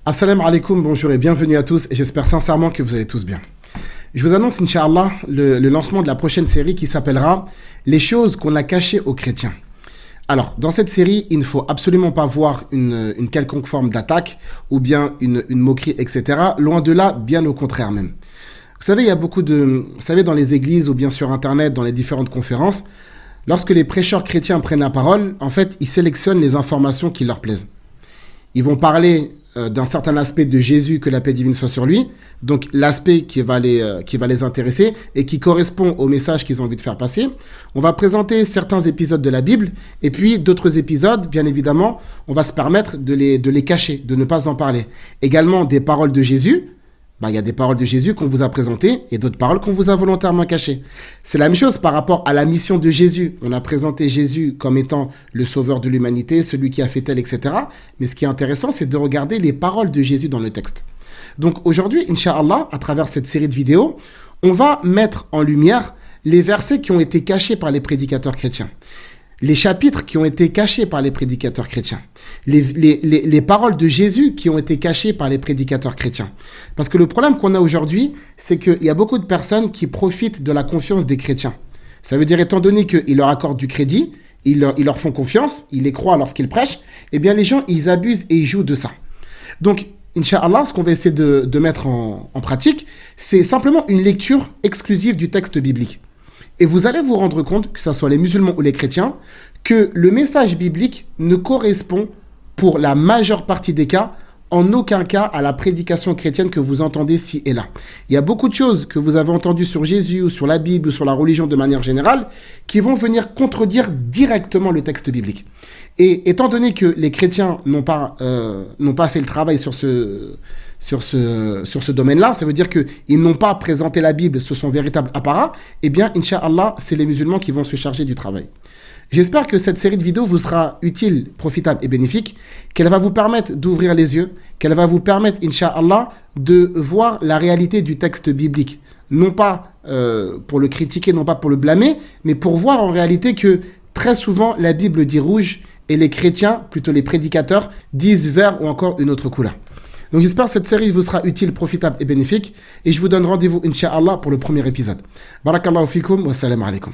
Assalamu alaikum, bonjour et bienvenue à tous, et j'espère sincèrement que vous allez tous bien. Je vous annonce, Inch'Allah, le lancement de la prochaine série qui s'appellera « Les choses qu'on a cachées aux chrétiens ». Alors, dans cette série, il ne faut absolument pas voir une quelconque forme d'attaque ou bien une moquerie, etc. Loin de là, bien au contraire même. Vous savez, il y a beaucoup de... Vous savez, dans les églises ou bien sur Internet, dans les différentes conférences, lorsque les prêcheurs chrétiens prennent la parole, en fait, ils sélectionnent les informations qui leur plaisent. Ils vont parler d'un certain aspect de Jésus, que la paix divine soit sur lui, donc l'aspect qui va les intéresser et qui correspond au message qu'ils ont envie de faire passer. On va présenter certains épisodes de la Bible et puis d'autres épisodes, bien évidemment, on va se permettre de les cacher, de ne pas en parler. Également des paroles de Jésus. Il y a des paroles de Jésus qu'on vous a présentées et d'autres paroles qu'on vous a volontairement cachées. C'est la même chose par rapport à la mission de Jésus. On a présenté Jésus comme étant le sauveur de l'humanité, celui qui a fait tel, etc. Mais ce qui est intéressant, c'est de regarder les paroles de Jésus dans le texte. Donc aujourd'hui, Inch'Allah, à travers cette série de vidéos, on va mettre en lumière les versets qui ont été cachés par les prédicateurs chrétiens. Les chapitres qui ont été cachés par les prédicateurs chrétiens, les paroles de Jésus qui ont été cachées par les prédicateurs chrétiens. Parce que le problème qu'on a aujourd'hui, c'est qu'il y a beaucoup de personnes qui profitent de la confiance des chrétiens. Ça veut dire, étant donné qu'ils leur accordent du crédit, ils leur font confiance, ils les croient lorsqu'ils prêchent, eh bien les gens, ils abusent et ils jouent de ça. Donc, Inch'Allah, ce qu'on va essayer de mettre en pratique, c'est simplement une lecture exclusive du texte biblique. Et vous allez vous rendre compte, que ce soit les musulmans ou les chrétiens, que le message biblique ne correspond, pour la majeure partie des cas, en aucun cas à la prédication chrétienne que vous entendez ci et là. Il y a beaucoup de choses que vous avez entendues sur Jésus ou sur la Bible ou sur la religion de manière générale qui vont venir contredire directement le texte biblique. Et étant donné que les chrétiens n'ont pas fait le travail sur ce domaine-là, ça veut dire qu'ils n'ont pas présenté la Bible sous son véritable apparat, eh bien, Inch'Allah, c'est les musulmans qui vont se charger du travail. J'espère que cette série de vidéos vous sera utile, profitable et bénéfique, qu'elle va vous permettre d'ouvrir les yeux, qu'elle va vous permettre, Inch'Allah, de voir la réalité du texte biblique. Non pas pour le critiquer, non pas pour le blâmer, mais pour voir en réalité que très souvent, la Bible dit rouge et les chrétiens, plutôt les prédicateurs, disent vert ou encore une autre couleur. Donc j'espère que cette série vous sera utile, profitable et bénéfique. Et je vous donne rendez-vous, Inch'Allah, pour le premier épisode. Barakallahu fikum wa salam alaikum.